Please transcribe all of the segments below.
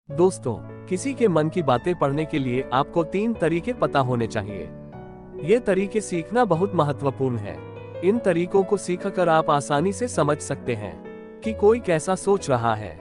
दोस्तों, किसी के मन की बातें पढ़ने के लिए आपको 3 तरीके पता होने चाहिए। ये तरीके सीखना बहुत महत्वपूर्ण है। इन तरीकों को सीखकर आप आसानी से समझ सकते हैं कि कोई कैसा सोच रहा है।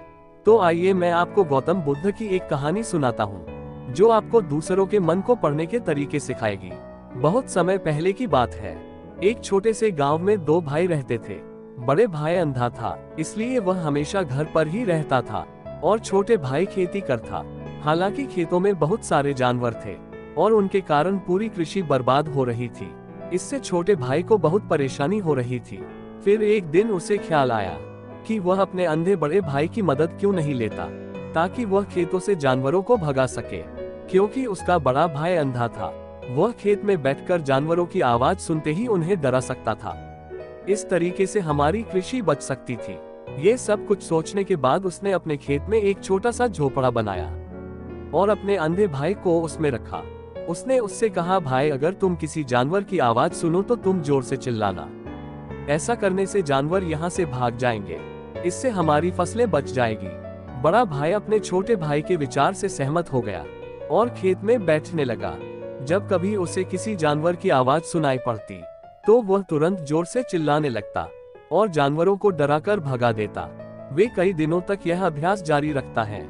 तो आइए मैं आपको गौतम बुद्ध की एक कहानी सुनाता हूँ, जो आपको दूसरों के मन को पढ़ने के तरीके सिखाएगी। बहुत समय पहले की बात है। एक छोटे से गांव में 2 भाई रहते थे। बड़े भाई अंधा था, इसलिए वह हमेशा घर पर ही रहता था और छोटे भाई खेती करता। हालांकि खेतों में बहुत सारे जानवर थे और उनके कारण पूरी कृषि बर्बाद हो रही थी। इससे छोटे भाई को बहुत परेशानी हो रही थी। फिर एक दिन उसे ख्याल आया कि वह अपने अंधे बड़े भाई की मदद क्यों नहीं लेता, ताकि वह खेतों से जानवरों को भगा सके। क्योंकि उसका बड़ा भाई अंधा था, वह खेत में बैठकर जानवरों की आवाज सुनते ही उन्हें डरा सकता था। इस तरीके से हमारी कृषि बच सकती थी। ये सब कुछ सोचने के बाद उसने अपने खेत में एक छोटा सा झोपड़ा बनाया और अपने अंधे भाई को उसमें रखा। उसने उससे कहा, भाई, अगर तुम किसी जानवर की आवाज सुनो तो तुम जोर से चिल्लाना। ऐसा करने से जानवर यहाँ से भाग जाएंगे। इससे हमारी फसलें बच जाएगी। बड़ा भाई अपने छोटे भाई के विचार से सहमत हो गया और खेत में बैठने लगा। जब कभी उसे किसी जानवर की आवाज सुनाई पड़ती तो वह तुरंत जोर से चिल्लाने लगता और जानवरों को डराकर भगा देता। वे कई दिनों तक यह अभ्यास जारी रखता है।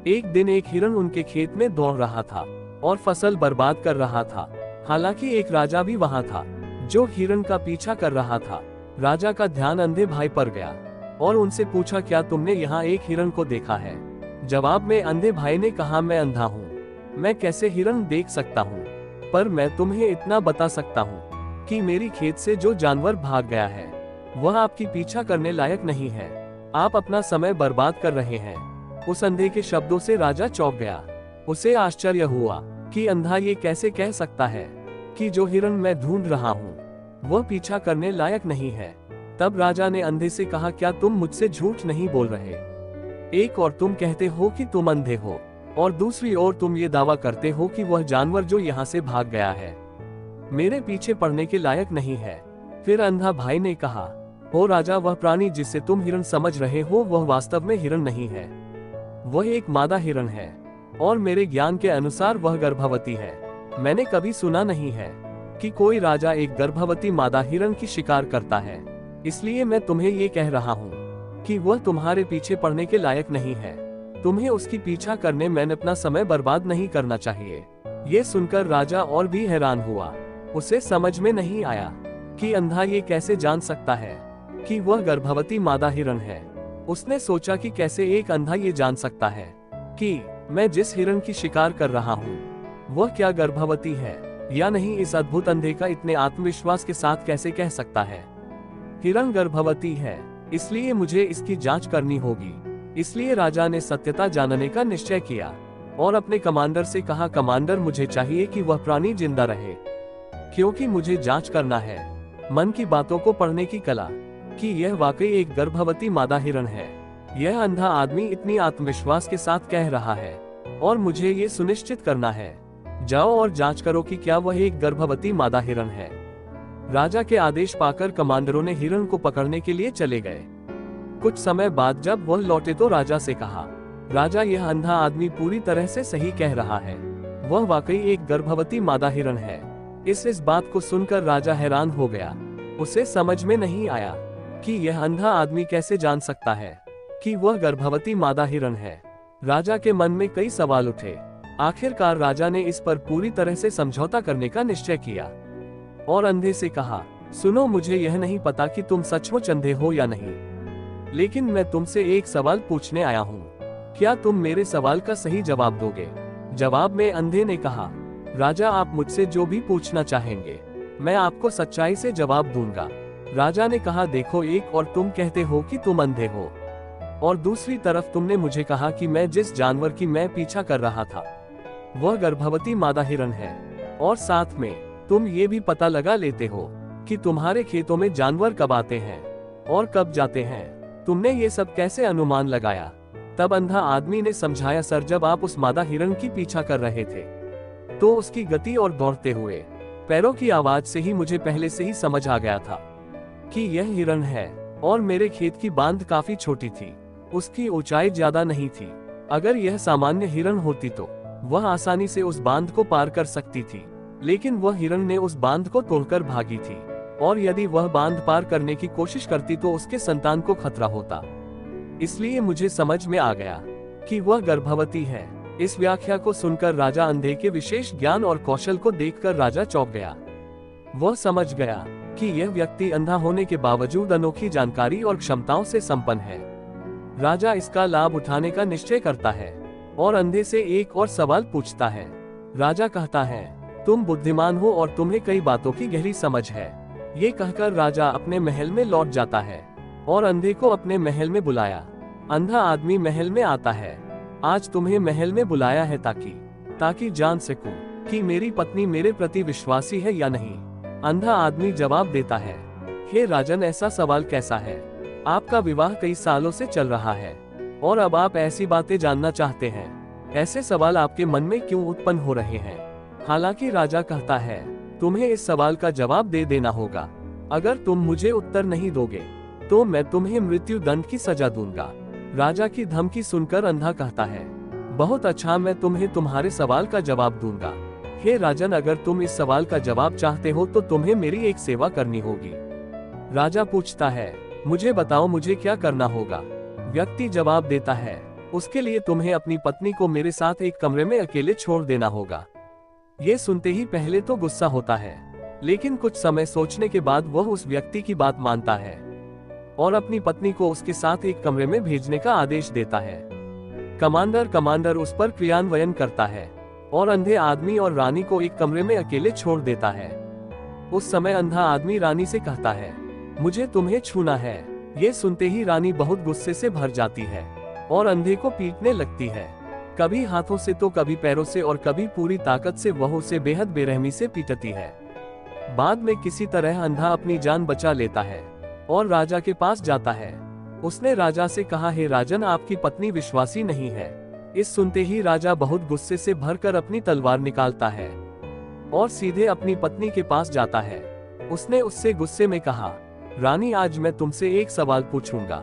एक दिन एक हिरन उनके खेत में दौड़ रहा था और फसल बर्बाद कर रहा था। हालांकि एक राजा भी वहां था, जो हिरन का पीछा कर रहा था। राजा का ध्यान अंधे भाई पर गया और उनसे पूछा, क्या तुमने यहाँ एक हिरन को देखा है? जवाब में अंधे भाई ने कहा, मैं अंधा हूँ, मैं कैसे हिरन देख सकता हूँ? पर मैं तुम्हें इतना बता सकता हूँ कि मेरी खेत से जो जानवर भाग गया है वह आपकी पीछा करने लायक नहीं है। आप अपना समय बर्बाद कर रहे हैं। उस अंधे के शब्दों से राजा चौंक गया। उसे आश्चर्य हुआ कि अंधा ये कैसे कह सकता है कि जो हिरन मैं ढूंढ रहा हूँ वह पीछा करने लायक नहीं है। तब राजा ने अंधे से कहा, क्या तुम मुझसे झूठ नहीं बोल रहे? एक और तुम कहते हो कि तुम अंधे हो और दूसरी ओर तुम ये दावा करते हो कि वह जानवर जो यहाँ से भाग गया है मेरे पीछे पड़ने के लायक नहीं है। फिर अंधा भाई ने कहा, हो राजा, वह प्राणी जिसे तुम हिरन समझ रहे हो वह वास्तव में हिरन नहीं है। वह एक मादा हिरन है और मेरे ज्ञान के अनुसार वह गर्भवती है। मैंने कभी सुना नहीं है कि कोई राजा एक गर्भवती मादा हिरन की शिकार करता है। इसलिए मैं तुम्हें ये कह रहा हूँ कि वह तुम्हारे पीछे पड़ने के लायक नहीं है। तुम्हें उसकी पीछा करने में अपना समय बर्बाद नहीं करना चाहिए। ये सुनकर राजा और भी हैरान हुआ। उसे समझ में नहीं आया कि अंधा ये कैसे जान सकता है कि वह गर्भवती मादा हिरन है। उसने सोचा कि कैसे एक अंधा ये जान सकता है कि मैं जिस हिरन की शिकार कर रहा हूँ वह क्या गर्भवती है या नहीं। इस अद्भुत अंधे का इतने आत्मविश्वास के साथ कैसे कह सकता है हिरन गर्भवती है, इसलिए मुझे इसकी जांच करनी होगी। इसलिए राजा ने सत्यता जानने का निश्चय किया और अपने कमांडर से कहा, कमांडर, मुझे चाहिए कि वह प्राणी जिंदा रहे, क्योंकि मुझे जांच करना है मन की बातों को पढ़ने की कला कि यह वाकई एक गर्भवती मादा हिरन है। यह अंधा आदमी इतनी आत्मविश्वास के साथ कह रहा है और मुझे ये सुनिश्चित करना है। जाओ और जांच करो कि क्या वह एक गर्भवती मादा हिरन है। राजा के आदेश पाकर कमांडरों ने हिरन को पकड़ने के लिए चले गए। कुछ समय बाद जब वह लौटे तो राजा से कहा, राजा, यह अंधा आदमी पूरी तरह से सही कह रहा है। वह वाकई एक गर्भवती मादा हिरन है। इस बात को सुनकर राजा हैरान हो गया। उसे समझ में नहीं आया कि यह अंधा आदमी कैसे जान सकता है कि वह गर्भवती मादा हिरन है। राजा के मन में कई सवाल उठे। आखिरकार राजा ने इस पर पूरी तरह से समझौता करने का निश्चय किया और अंधे से कहा, सुनो, मुझे यह नहीं पता कि तुम सचमुच अंधे हो या नहीं, लेकिन मैं तुमसे एक सवाल पूछने आया हूँ। क्या तुम मेरे सवाल का सही जवाब दोगे? जवाब में अंधे ने कहा, राजा, आप मुझसे जो भी पूछना चाहेंगे मैं आपको सच्चाई से जवाब दूंगा। राजा ने कहा, देखो, एक और तुम कहते हो कि तुम अंधे हो और दूसरी तरफ तुमने मुझे कहा कि मैं जिस जानवर की मैं पीछा कर रहा था वह गर्भवती मादा हिरन है, और साथ में तुम ये भी पता लगा लेते हो कि तुम्हारे खेतों में जानवर कब आते हैं और कब जाते हैं। तुमने ये सब कैसे अनुमान लगाया? तब अंधा आदमी ने समझाया, सर, जब आप उस मादा हिरन की पीछा कर रहे थे तो उसकी गति और दौड़ते हुए पैरों की आवाज से ही मुझे पहले से ही समझ आ गया था कि यह हिरन है। और मेरे खेत की बांध काफी छोटी थी, उसकी ऊंचाई ज्यादा नहीं थी। अगर यह सामान्य हिरण होती तो वह आसानी से उस बांध को पार कर सकती थी, लेकिन वह हिरण ने उस बांध को तोड़कर भागी थी, और यदि वह बांध पार करने की कोशिश करती तो उसके संतान को खतरा होता। इसलिए मुझे समझ में आ गया कि वह गर्भवती है। इस व्याख्या को सुनकर राजा अंधे के विशेष ज्ञान और कौशल को देखकर राजा चौंक गया। वह समझ गया कि यह व्यक्ति अंधा होने के बावजूद अनोखी जानकारी और क्षमताओं से संपन्न है। राजा इसका लाभ उठाने का निश्चय करता है और अंधे से एक और सवाल पूछता है। राजा कहता है, तुम बुद्धिमान हो और तुम्हें कई बातों की गहरी समझ है। ये कहकर राजा अपने महल में लौट जाता है और अंधे को अपने महल में बुलाया। अंधा आदमी महल में आता है। आज तुम्हें महल में बुलाया है ताकि जान सकूं कि मेरी पत्नी मेरे प्रति विश्वासी है या नहीं। अंधा आदमी जवाब देता है, हे राजन, ऐसा सवाल कैसा है? आपका विवाह कई सालों से चल रहा है और अब आप ऐसी बातें जानना चाहते हैं। ऐसे सवाल आपके मन में क्यों उत्पन्न हो रहे हैं? हालांकि राजा कहता है, तुम्हें इस सवाल का जवाब दे देना होगा। अगर तुम मुझे उत्तर नहीं दोगे तो मैं तुम्हें मृत्यु दंड की सजा दूंगा। राजा की धमकी सुनकर अंधा कहता है, बहुत अच्छा, मैं तुम्हें तुम्हारे सवाल का जवाब दूंगा। हे राजन, अगर तुम इस सवाल का जवाब चाहते हो तो तुम्हें मेरी एक सेवा करनी होगी। राजा पूछता है, मुझे बताओ, मुझे क्या करना होगा? व्यक्ति जवाब देता है, उसके लिए तुम्हें अपनी पत्नी को मेरे साथ एक कमरे में अकेले छोड़ देना होगा। ये सुनते ही पहले तो गुस्सा होता है, लेकिन कुछ समय सोचने के बाद वह उस व्यक्ति की बात मानता है और अपनी पत्नी को उसके साथ एक कमरे में भेजने का आदेश देता है। कमांडर उस पर क्रियान्वयन करता है और अंधे आदमी और रानी को एक कमरे में अकेले छोड़ देता है। उस समय अंधा आदमी रानी से कहता है, मुझे तुम्हें छूना है। ये सुनते ही रानी बहुत गुस्से से भर जाती है और अंधे को पीटने लगती है, कभी हाथों से तो कभी पैरों से और कभी पूरी ताकत से वह उसे बेहद बेरहमी से पीटती है। बाद में किसी तरह अंधा अपनी जान बचा लेता है और राजा के पास जाता है। उसने राजा से कहा, हे राजन, आपकी पत्नी विश्वासी नहीं है। इस सुनते ही राजा बहुत गुस्से से भरकर अपनी तलवार निकालता है और सीधे अपनी पत्नी के पास जाता है। उसने उससे गुस्से में कहा, रानी, आज मैं तुमसे एक सवाल पूछूंगा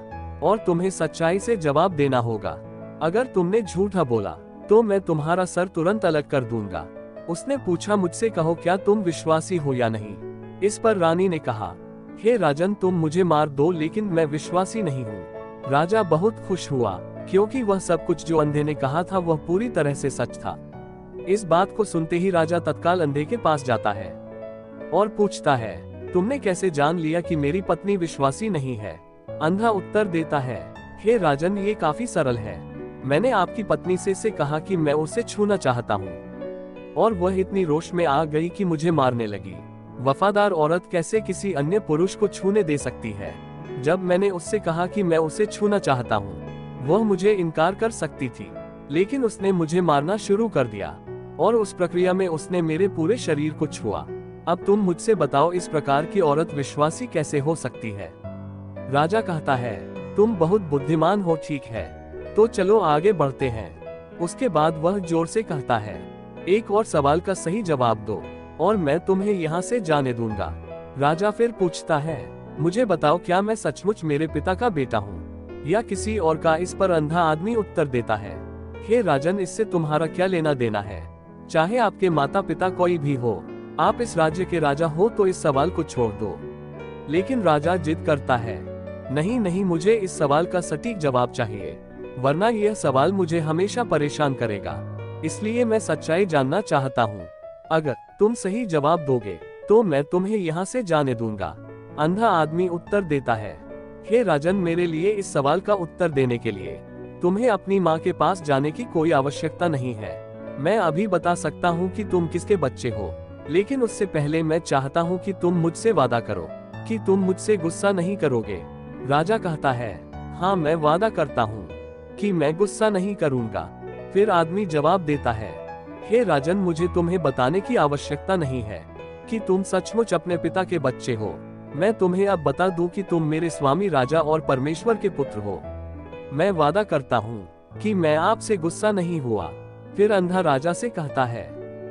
और तुम्हें सच्चाई से जवाब देना होगा। अगर तुमने झूठा बोला तो मैं तुम्हारा सर तुरंत अलग कर दूंगा। उसने पूछा, मुझसे कहो, क्या तुम विश्वासी हो या नहीं? इस पर रानी ने कहा, हे राजन, तुम मुझे मार दो, लेकिन मैं विश्वासी नहीं हूँ। राजा बहुत खुश हुआ क्योंकि वह सब कुछ जो अंधे ने कहा था वह पूरी तरह से सच था। इस बात को सुनते ही राजा तत्काल अंधे के पास जाता है और पूछता है, तुमने कैसे जान लिया कि मेरी पत्नी विश्वासी नहीं है? अंधा उत्तर देता है, हे राजन, ये काफी सरल है। मैंने आपकी पत्नी से कहा कि मैं उसे छूना चाहता हूँ और वह इतनी रोष में आ गई कि मुझे मारने लगी। वफादार औरत कैसे किसी अन्य पुरुष को छूने दे सकती है? जब मैंने उससे कहा कि मैं उसे छूना चाहता हूँ, वह मुझे इनकार कर सकती थी, लेकिन उसने मुझे मारना शुरू कर दिया और उस प्रक्रिया में उसने मेरे पूरे शरीर को छुआ। अब तुम मुझसे बताओ, इस प्रकार की औरत विश्वासी कैसे हो सकती है? राजा कहता है, तुम बहुत बुद्धिमान हो, ठीक है, तो चलो आगे बढ़ते हैं। उसके बाद वह जोर से कहता है, एक और सवाल का सही जवाब दो और मैं तुम्हें यहाँ से जाने दूंगा। राजा फिर पूछता है, मुझे बताओ, क्या मैं सचमुच मेरे पिता का बेटा हूँ या किसी और का? इस पर अंधा आदमी उत्तर देता है, हे राजन, इससे तुम्हारा क्या लेना देना है? चाहे आपके माता पिता कोई भी हो, आप इस राज्य के राजा हो, तो इस सवाल को छोड़ दो। लेकिन राजा जिद करता है, नहीं नहीं, मुझे इस सवाल का सटीक जवाब चाहिए, वरना यह सवाल मुझे हमेशा परेशान करेगा। इसलिए मैं सच्चाई जानना चाहता हूँ। अगर तुम सही जवाब दोगे तो मैं तुम्हें यहाँ से जाने दूंगा। अंधा आदमी उत्तर देता है, हे राजन, मेरे लिए इस सवाल का उत्तर देने के लिए तुम्हें अपनी माँ के पास जाने की कोई आवश्यकता नहीं है। मैं अभी बता सकता हूँ कि तुम किसके बच्चे हो, लेकिन उससे पहले मैं चाहता हूँ कि तुम मुझसे वादा करो कि तुम मुझसे गुस्सा नहीं करोगे। राजा कहता है, हाँ, मैं वादा करता हूँ कि मैं गुस्सा नहीं करूँगा। फिर आदमी जवाब देता है, हे राजन, मुझे तुम्हें बताने की आवश्यकता नहीं है कि तुम सचमुच अपने पिता के बच्चे हो। मैं तुम्हें अब बता दूं कि तुम मेरे स्वामी राजा और परमेश्वर के पुत्र हो। मैं वादा करता हूँ कि मैं आपसे गुस्सा नहीं हुआ। फिर अंधा राजा से कहता है,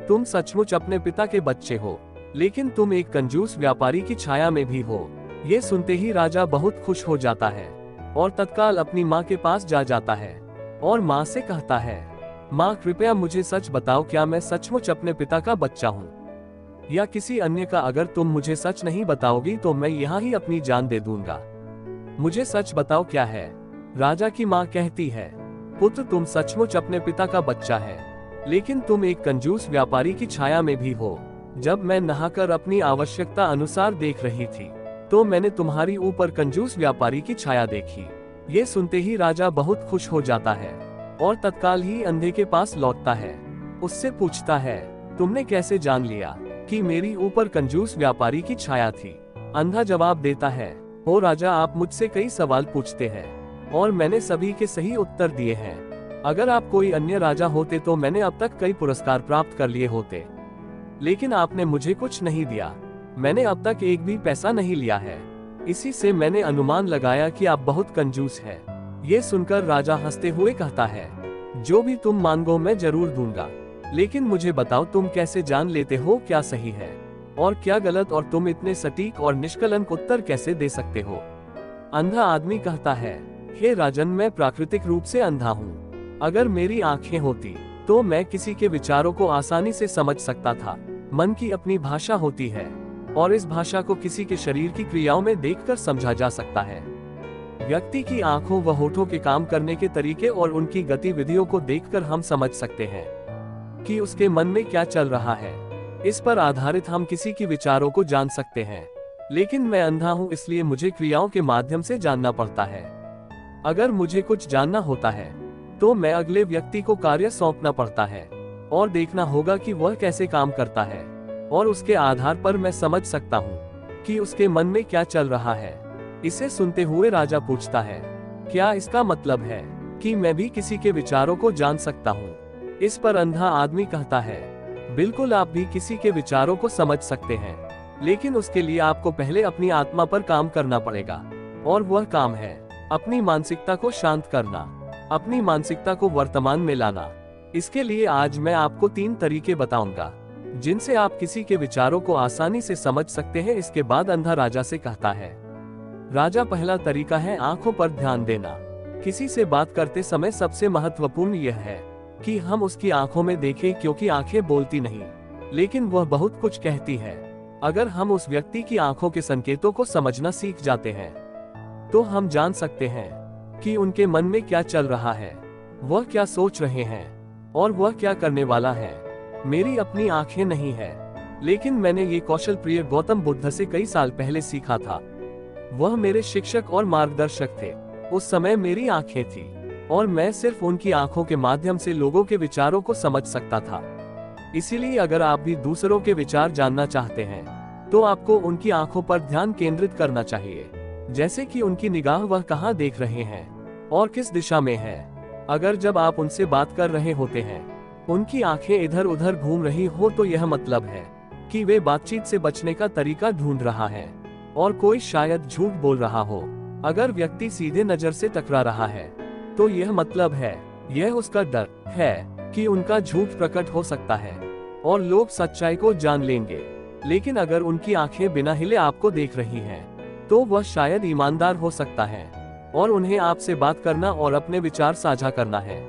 तुम सचमुच अपने पिता के बच्चे हो, लेकिन तुम एक कंजूस व्यापारी की छाया में भी हो। ये सुनते ही राजा बहुत खुश हो जाता है और तत्काल अपनी माँ के पास जाता है और माँ से कहता है, माँ कृपया मुझे सच बताओ, क्या मैं सचमुच अपने पिता का बच्चा हूँ या किसी अन्य का? अगर तुम मुझे सच नहीं बताओगी तो मैं यहाँ ही अपनी जान दे दूंगा। मुझे सच बताओ क्या है। राजा की माँ कहती है, पुत्र तुम सचमुच अपने पिता का बच्चा है, लेकिन तुम एक कंजूस व्यापारी की छाया में भी हो। जब मैं नहाकर अपनी आवश्यकता अनुसार देख रही थी तो मैंने तुम्हारी ऊपर कंजूस व्यापारी की छाया देखी। ये सुनते ही राजा बहुत खुश हो जाता है और तत्काल ही अंधे के पास लौटता है। उससे पूछता है, तुमने कैसे जान लिया कि मेरी ऊपर कंजूस व्यापारी की छाया थी? अंधा जवाब देता है, ओ राजा, आप मुझसे कई सवाल पूछते हैं और मैंने सभी के सही उत्तर दिए हैं। अगर आप कोई अन्य राजा होते तो मैंने अब तक कई पुरस्कार प्राप्त कर लिए होते, लेकिन आपने मुझे कुछ नहीं दिया। मैंने अब तक एक भी पैसा नहीं लिया है। इसी से मैंने अनुमान लगाया कि आप बहुत कंजूस हैं। ये सुनकर राजा हंसते हुए कहता है, जो भी तुम मांगो मैं जरूर दूंगा, लेकिन मुझे बताओ तुम कैसे जान लेते हो क्या सही है और क्या गलत, और तुम इतने सटीक और निष्कलंक उत्तर कैसे दे सकते हो? अंधा आदमी कहता है, हे राजन, मैं प्राकृतिक रूप से अंधा हूँ। अगर मेरी आंखें होती तो मैं किसी के विचारों को आसानी से समझ सकता था। मन की अपनी भाषा होती है और इस भाषा को किसी के शरीर की क्रियाओं में देखकर समझा जा सकता है। व्यक्ति की आंखों व होठों के काम करने के तरीके और उनकी गतिविधियों को देखकर हम समझ सकते हैं कि उसके मन में क्या चल रहा है। इस पर आधारित हम किसी की विचारों को जान सकते हैं, लेकिन मैं अंधा हूँ, इसलिए मुझे क्रियाओं के माध्यम से जानना पड़ता है। अगर मुझे कुछ जानना होता है तो मैं अगले व्यक्ति को कार्य सौंपना पड़ता है और देखना होगा कि वह कैसे काम करता है, और उसके आधार पर मैं समझ सकता हूँ कि उसके मन में क्या चल रहा है। इसे सुनते हुए राजा पूछता है, क्या इसका मतलब है कि मैं भी किसी के विचारों को जान सकता हूँ? इस पर अंधा आदमी कहता है, बिल्कुल, आप भी किसी के विचारों को समझ सकते हैं, लेकिन उसके लिए आपको पहले अपनी आत्मा पर काम करना पड़ेगा, और वह काम है अपनी मानसिकता को शांत करना, अपनी मानसिकता को वर्तमान में लाना। इसके लिए आज मैं आपको 3 तरीके बताऊंगा जिनसे आप किसी के विचारों को आसानी से समझ सकते हैं। इसके बाद अंधा राजा से कहता है, राजा, पहला तरीका है आंखों पर ध्यान देना। किसी से बात करते समय सबसे महत्वपूर्ण यह है कि हम उसकी आंखों में देखें, क्योंकि आंखें बोलती नहीं, लेकिन वह बहुत कुछ कहती है। अगर हम उस व्यक्ति की आंखों के संकेतों को समझना सीख जाते हैं तो हम जान सकते हैं कि उनके मन में क्या चल रहा है, वह क्या सोच रहे हैं और वह क्या करने वाला है। मेरी अपनी आंखें नहीं है, लेकिन मैंने ये कौशल प्रिय गौतम बुद्ध से कई साल पहले सीखा था। वह मेरे शिक्षक और मार्गदर्शक थे। उस समय मेरी आंखें थी और मैं सिर्फ उनकी आंखों के माध्यम से लोगों के विचारों को समझ सकता था। इसीलिए अगर आप भी दूसरों के विचार जानना चाहते हैं तो आपको उनकी आंखों पर ध्यान केंद्रित करना चाहिए, जैसे कि उनकी निगाह वह कहाँ देख रहे हैं और किस दिशा में है। अगर जब आप उनसे बात कर रहे होते हैं उनकी आंखें इधर उधर घूम रही हो तो यह मतलब है कि वे बातचीत से बचने का तरीका ढूंढ रहा है और कोई शायद झूठ बोल रहा हो। अगर व्यक्ति सीधे नजर से टकरा रहा है तो यह मतलब है यह उसका डर है कि उनका झूठ प्रकट हो सकता है और लोग सच्चाई को जान लेंगे। लेकिन अगर उनकी आंखें बिना हिले आपको देख रही हैं तो वह शायद ईमानदार हो सकता है और उन्हें आपसे बात करना और अपने विचार साझा करना है।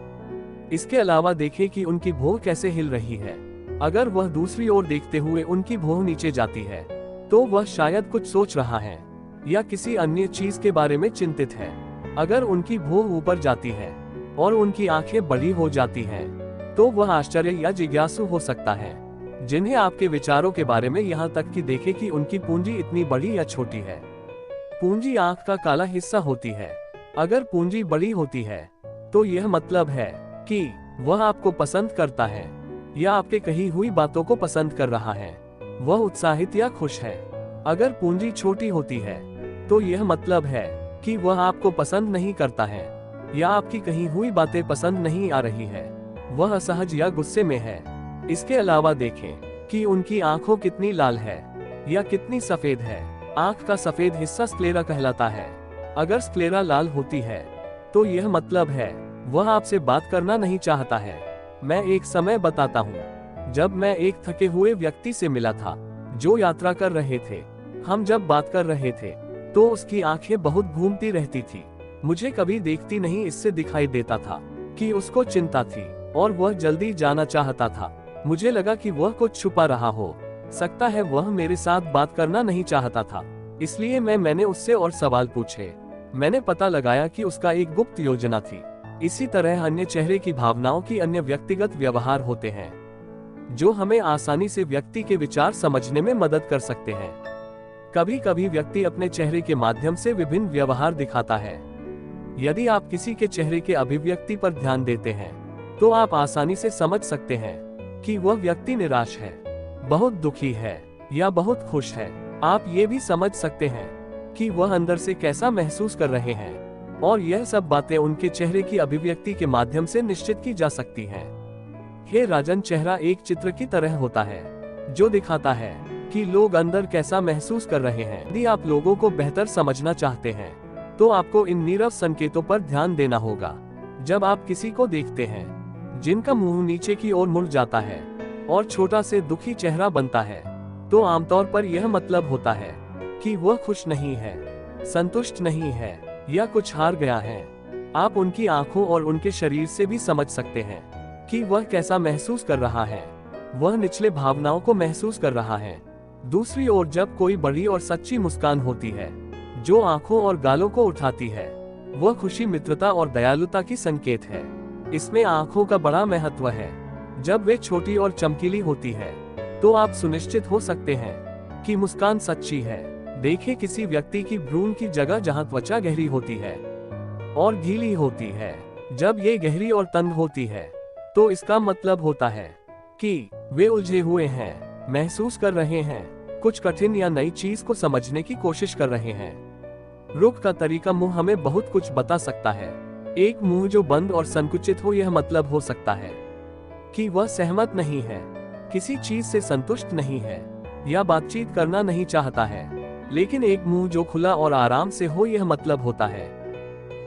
इसके अलावा देखें कि उनकी भौं कैसे हिल रही है। अगर वह दूसरी ओर देखते हुए उनकी भौं नीचे जाती है तो वह शायद कुछ सोच रहा है या किसी अन्य चीज के बारे में चिंतित है। अगर उनकी भौं ऊपर जाती है और उनकी आंखें बड़ी हो जाती हैं, तो वह आश्चर्य या जिज्ञासु हो सकता है, जिन्हें आपके विचारों के बारे में यहाँ तक कि देखें कि उनकी पूंजी इतनी बड़ी या छोटी है। पूंजी आंख का काला हिस्सा होती है। अगर पूंजी बड़ी होती है तो यह मतलब है कि वह आपको पसंद करता है या आपके कही हुई बातों को पसंद कर रहा है, वह उत्साहित या खुश है। अगर पूंजी छोटी होती है तो यह मतलब है कि वह आपको पसंद नहीं करता है या आपकी कही हुई बातें पसंद नहीं आ रही है, वह असहज या गुस्से में है। इसके अलावा देखें कि उनकी आंखों कितनी लाल है या कितनी सफेद है। आंख का सफेद हिस्सा स्क्लेरा कहलाता है। अगर स्क्लेरा लाल होती है तो यह मतलब है वह आपसे बात करना नहीं चाहता है। मैं एक समय बताता हूँ जब मैं एक थके हुए व्यक्ति से मिला था जो यात्रा कर रहे थे। हम जब बात कर रहे थे तो उसकी आंखें बहुत घूमती रहती थी। मुझे कभी देखती नहीं, इससे दिखाई देता था कि उसको चिंता थी और वह जल्दी जाना चाहता था। मुझे लगा कि वह कुछ छुपा रहा हो सकता है, वह मेरे साथ बात करना नहीं चाहता था, इसलिए मैंने उससे और सवाल पूछे। मैंने पता लगाया कि उसका एक गुप्त योजना थी। इसी तरह अन्य चेहरे की भावनाओं की अन्य व्यक्तिगत व्यवहार होते हैं जो हमें आसानी से व्यक्ति के विचार समझने में मदद कर सकते हैं। कभी कभी व्यक्ति अपने चेहरे के माध्यम से विभिन्न व्यवहार दिखाता है। यदि आप किसी के चेहरे के अभिव्यक्ति पर ध्यान देते हैं तो आप आसानी से समझ सकते हैं कि वह व्यक्ति निराश है, बहुत दुखी है या बहुत खुश है। आप ये भी समझ सकते हैं कि वह अंदर से कैसा महसूस कर रहे हैं, और यह सब बातें उनके चेहरे की अभिव्यक्ति के माध्यम से निश्चित की जा सकती हैं। हे राजन, चेहरा एक चित्र की तरह होता है जो दिखाता है कि लोग अंदर कैसा महसूस कर रहे हैं। यदि आप लोगों को बेहतर समझना चाहते हैं तो आपको इन नीरव संकेतों पर ध्यान देना होगा। जब आप किसी को देखते हैं जिनका मुंह नीचे की ओर मुड़ जाता है और छोटा से दुखी चेहरा बनता है, तो आमतौर पर यह मतलब होता है कि वह खुश नहीं है, संतुष्ट नहीं है या कुछ हार गया है। आप उनकी आंखों और उनके शरीर से भी समझ सकते हैं कि वह कैसा महसूस कर रहा है। वह निचले भावनाओं को महसूस कर रहा है। दूसरी ओर जब कोई बड़ी और सच्ची मुस्कान होती है जो आंखों और गालों को उठाती है, वह खुशी, मित्रता और दयालुता की संकेत है। इसमें आंखों का बड़ा महत्व है। जब वे छोटी और चमकीली होती है तो आप सुनिश्चित हो सकते हैं कि मुस्कान सच्ची है। देखें किसी व्यक्ति की भ्रूण की जगह जहां त्वचा गहरी होती है और ढीली होती है। जब ये गहरी और तंग होती है तो इसका मतलब होता है कि वे उलझे हुए हैं, महसूस कर रहे हैं, कुछ कठिन या नई चीज को समझने की कोशिश कर रहे हैं। रुख का तरीका मुंह हमें बहुत कुछ बता सकता है। एक मुंह जो बंद और संकुचित हो, यह मतलब हो सकता है कि वह सहमत नहीं है, किसी चीज से संतुष्ट नहीं है या बातचीत करना नहीं चाहता है। लेकिन एक मुंह जो खुला और आराम से हो, यह मतलब होता है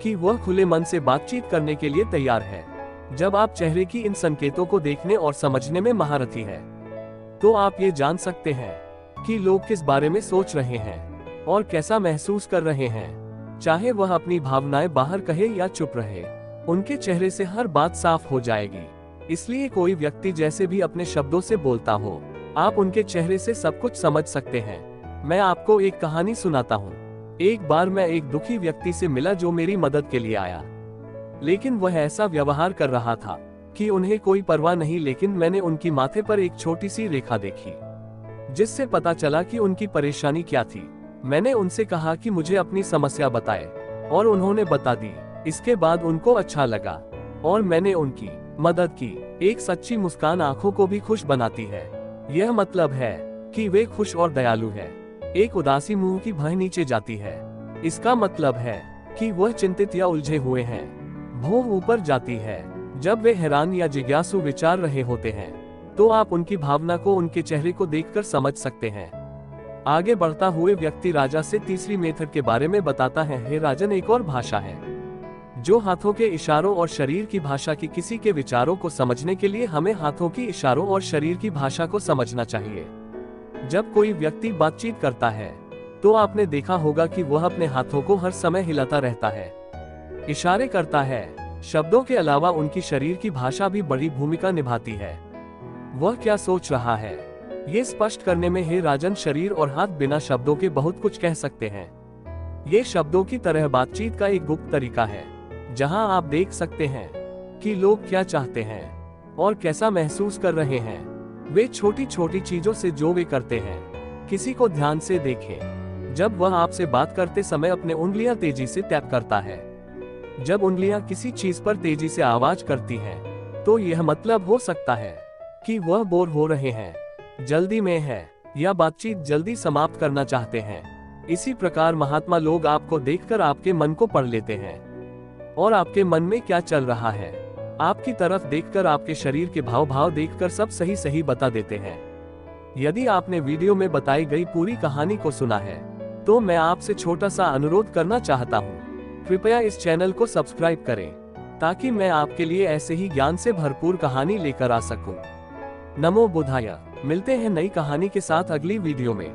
कि वह खुले मन से बातचीत करने के लिए तैयार है। जब आप चेहरे की इन संकेतों को देखने और समझने में महारथी हैं, तो आप ये जान सकते हैं कि लोग किस बारे में सोच रहे हैं और कैसा महसूस कर रहे हैं। चाहे वह अपनी भावनाएं बाहर कहे या चुप रहे, उनके चेहरे से हर बात साफ हो जाएगी। इसलिए कोई व्यक्ति जैसे भी अपने शब्दों से बोलता हो, आप उनके चेहरे से सब कुछ समझ सकते हैं। मैं आपको एक कहानी सुनाता हूँ। एक बार मैं एक दुखी व्यक्ति से मिला जो मेरी मदद के लिए आया, लेकिन वह ऐसा व्यवहार कर रहा था कि उन्हें कोई परवाह नहीं। लेकिन मैंने उनकी माथे पर एक छोटी सी रेखा देखी जिससे पता चला कि उनकी परेशानी क्या थी। मैंने उनसे कहा कि मुझे अपनी समस्या बताए और उन्होंने बता दी। इसके बाद उनको अच्छा लगा और मैंने उनकी मदद की। एक सच्ची मुस्कान आंखों को भी खुश बनाती है। यह मतलब है कि वे खुश और दयालु है। एक उदासी मुंह की भौं नीचे जाती है, इसका मतलब है कि वह चिंतित या उलझे हुए हैं। भौं ऊपर जाती है जब वे हैरान या जिज्ञासु विचार रहे होते हैं, तो आप उनकी भावना को उनके चेहरे को देखकर समझ सकते हैं। आगे बढ़ता हुए व्यक्ति राजा से तीसरी मेथड के बारे में बताता है। हे राजन, एक और भाषा है जो हाथों के इशारों और शरीर की भाषा की। किसी के विचारों को समझने के लिए हमें हाथों की इशारों और शरीर की भाषा को समझना चाहिए। जब कोई व्यक्ति बातचीत करता है तो आपने देखा होगा कि वह अपने हाथों को हर समय हिलाता रहता है, इशारे करता है। शब्दों के अलावा उनकी शरीर की भाषा भी बड़ी भूमिका निभाती है। वह क्या सोच रहा है, ये स्पष्ट करने में हे राजन, शरीर और हाथ बिना शब्दों के बहुत कुछ कह सकते हैं। ये शब्दों की तरह बातचीत का एक गुप्त तरीका है जहां आप देख सकते हैं कि लोग क्या चाहते हैं और कैसा महसूस कर रहे हैं। वे छोटी छोटी चीजों से जो वे करते हैं। किसी को ध्यान से देखें। जब वह आपसे बात करते समय अपने उंगलियां तेजी से टैप करता है, जब उंगलियां किसी चीज पर तेजी से आवाज करती हैं, तो यह मतलब हो सकता है कि वह बोर हो रहे हैं, जल्दी में है या बातचीत जल्दी समाप्त करना चाहते हैं। इसी प्रकार महात्मा लोग आपको देखकर आपके मन को पढ़ लेते हैं और आपके मन में क्या चल रहा है, आपकी तरफ देखकर, आपके शरीर के भाव देखकर सब सही सही बता देते हैं। यदि आपने वीडियो में बताई गई पूरी कहानी को सुना है तो मैं आपसे छोटा सा अनुरोध करना चाहता हूँ। कृपया इस चैनल को सब्सक्राइब करें ताकि मैं आपके लिए ऐसे ही ज्ञान से भरपूर कहानी लेकर आ सकूं। नमो बुद्धाय। मिलते हैं नई कहानी के साथ अगली वीडियो में।